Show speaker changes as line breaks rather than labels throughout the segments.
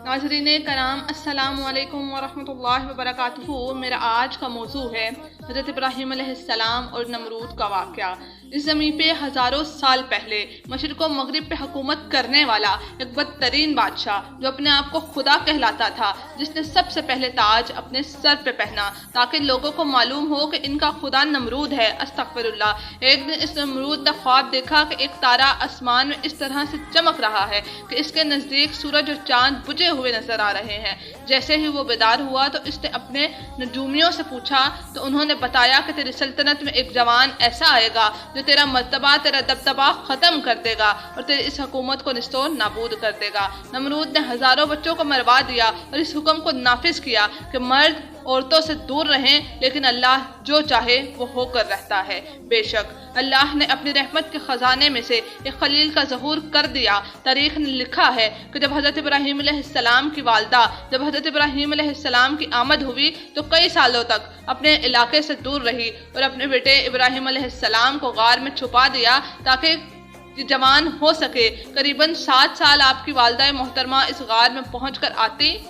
नाज़रीन कराम अस्सलामु अलैकुम वरहमतुल्लाहि वबरकातुहू। मेरा आज का मौजू है हज़रत इब्राहीम अलैहिस्सलाम और नमरूद का वाक़या। इस ज़मीन पे हज़ारों साल पहले मशरिक़ व मग़रिब पे हुकूमत करने वाला एक बदतरीन बादशाह जो अपने आप को खुदा कहलाता था, जिसने सबसे पहले ताज अपने सर पे पहना ताकि लोगों को मालूम हो कि इनका खुदा नमरूद है। अस्तग़फिरुल्लाह। एक दिन इस नमरूद ने ख्वाब देखा कि एक तारा आसमान में इस तरह से चमक रहा है कि इसके नज़दीक सूरज और चाँद बुझे हुए नजर आ रहे हैं। जैसे ही वो बेदार हुआ तो इसने अपने नजूमियों से पूछा तो उन्होंने बताया कि तेरी सल्तनत में एक जवान ऐसा आएगा जो तेरा मर्तबा, तेरा दबदबा खत्म कर देगा और तेरी इस हुकूमत को निस्तो नाबूद कर देगा। नमरूद ने हजारों बच्चों को मरवा दिया और इस हुक्म को नाफिज किया कि मर्द औरतों से दूर रहें, लेकिन अल्लाह जो चाहे वो होकर रहता है। बेशक अल्लाह ने अपनी रहमत के खजाने में से एक खलील का ज़हूर कर दिया। तारीख ने लिखा है कि जब हज़रत इब्राहीम अलैहिस्सलाम की वालदा जब हज़रत इब्राहीम अलैहिस्सलाम की आमद हुई तो कई सालों तक अपने इलाके से दूर रही और अपने बेटे इब्राहीम अलैहिस्सलाम को गार में छुपा दिया ताकि जवान हो सके। करीबन 7 साल आपकी वालदा मोहतरमा इस गार में पहुँच कर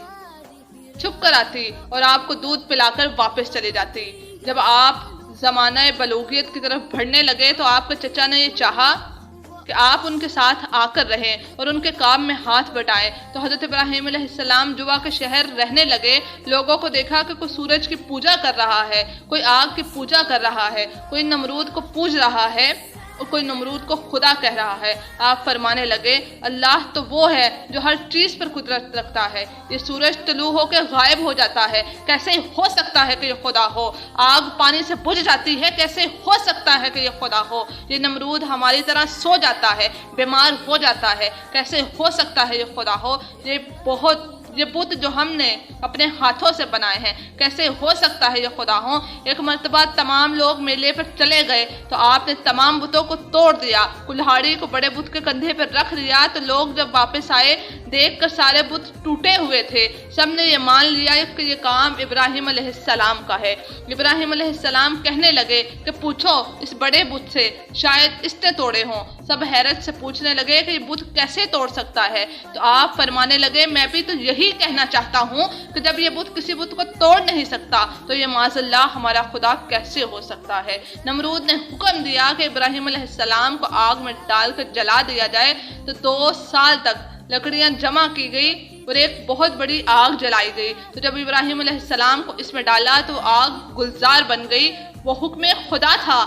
छुप कर आती और आपको दूध पिलाकर वापस चली जाती। जब आप ज़माना बलूगियत की तरफ बढ़ने लगे तो आपके चचा ने ये चाहा कि आप उनके साथ आकर रहें और उनके काम में हाथ बटाएं। तो हज़रत इब्राहीम अलैहिस्सलाम जुवा के शहर रहने लगे। लोगों को देखा कि कोई सूरज की पूजा कर रहा है, कोई आग की पूजा कर रहा है, कोई नमरूद को पूज रहा है और कोई नमरूद को खुदा कह रहा है। आप फरमाने लगे, अल्लाह तो वो है जो हर चीज़ पर कुदरत रखता है। ये सूरज तलू होकर गायब हो जाता है, कैसे हो सकता है कि ये खुदा हो? आग पानी से बुझ जाती है, कैसे हो सकता है कि ये खुदा हो? ये नमरूद हमारी तरह सो जाता है, बीमार हो जाता है, कैसे हो सकता है ये खुदा हो? ये बुत जो हमने अपने हाथों से बनाए हैं, कैसे हो सकता है ये खुदा हो? एक मर्तबा तमाम लोग मेले पर चले गए तो आपने तमाम बुतों को तोड़ दिया, कुल्हाड़ी को बड़े बुत के कंधे पर रख दिया। तो लोग जब वापस आए देखकर सारे बुत टूटे हुए थे। सबने ये मान लिया कि ये काम इब्राहीम अलैहिस्सलाम का है। इब्राहीम अलैहिस्सलाम कहने लगे कि पूछो इस बड़े बुत से, शायद इसने तोड़े हों। सब हैरत से पूछने लगे कि ये बुत कैसे तोड़ सकता है? तो आप फरमाने लगे, मैं भी तो यही कहना चाहता हूँ कि जब ये बुत किसी बुत को तोड़ नहीं सकता तो ये माज़अल्लाह हमारा खुदा कैसे हो सकता है? नमरूद ने हुक्म दिया कि इब्राहीम अलैहिस्सलाम को आग में डालकर जला दिया जाए। तो 2 साल तक लकड़ियां जमा की गई और एक बहुत बड़ी आग जलाई गई। तो जब इब्राहीम अलैहिस्सलाम को इसमें डाला तो आग गुलजार बन गई। वो हुक्म खुदा था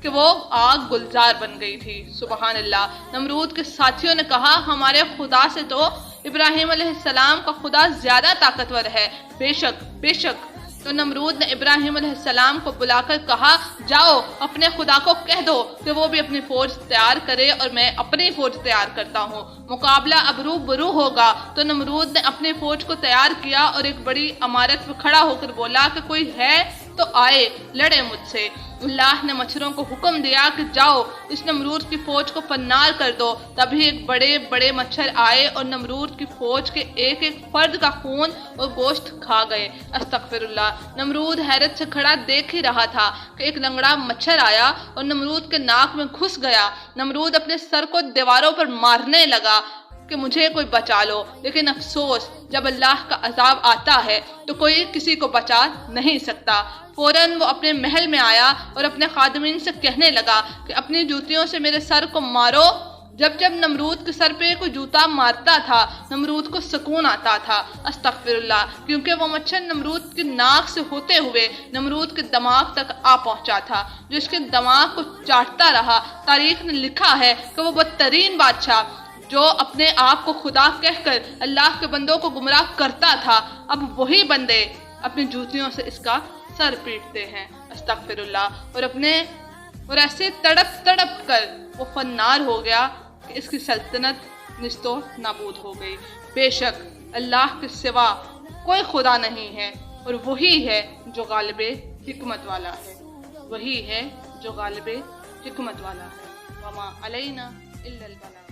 कि वो आग गुलजार बन गई थी। सुबहान अल्लाह। नमरूद के साथियों ने कहा, हमारे खुदा से तो इब्राहीम अलैहिस्सलाम का खुदा ज्यादा ताकतवर है। बेशक बेशक। तो नमरूद ने इब्राहीम अलैहिस्सलाम को बुलाकर कहा, जाओ अपने खुदा को कह दो कि वो भी अपनी फौज तैयार करे और मैं अपनी फौज तैयार करता हूँ। मुकाबला अब रूबरू होगा। तो नमरूद ने अपनी फौज को तैयार किया और एक बड़ी इमारत पर खड़ा होकर बोला कि कोई है तो आए, लड़े मुझसे। अल्लाह ने मच्छरों को हुक्म दिया कि जाओ इस नमरूद की फौज को पन्नार कर दो। तभी एक बड़े बड़े मच्छर आए और नमरूद की फौज के एक एक फर्द का खून और गोश्त खा गए। अस्तगफिरुल्लाह। नमरूद हैरत से खड़ा देख ही रहा था कि एक लंगड़ा मच्छर आया और नमरूद के नाक में घुस गया। नमरूद अपने सर को दीवारों पर मारने लगा कि मुझे कोई बचा लो, लेकिन अफसोस जब अल्लाह का अजाब आता है तो कोई किसी को बचा नहीं सकता। फौरन वो अपने महल में आया और अपने खादिमीन से कहने लगा कि अपनी जूतियों से मेरे सर को मारो। जब जब नमरूद के सर पे कोई जूता मारता था नमरूद को सुकून आता था। अस्तगफिरुल्लाह। क्योंकि वो मच्छर नमरूद की नाक से होते हुए नमरूद के दिमाग तक आ पहुंचा था, जो इसके दिमाग को चाटता रहा। तारीख ने लिखा है कि वो बदतरीन बादशाह जो अपने आप को खुदा कहकर अल्लाह के बंदों को गुमराह करता था, अब वही बंदे अपनी जूतियों से इसका सर पीटते हैं। अस्तगफिरुल्लाह। और ऐसे तड़प तड़प कर वो फन्नार हो गया कि इसकी सल्तनत निस्तो नाबूद हो गई। बेशक अल्लाह के सिवा कोई खुदा नहीं है और वही है जो गालिबे हिकमत वाला है। वही है जो गालिबे हिकमत वाला है। वमा अलैना इल्लल बलाग।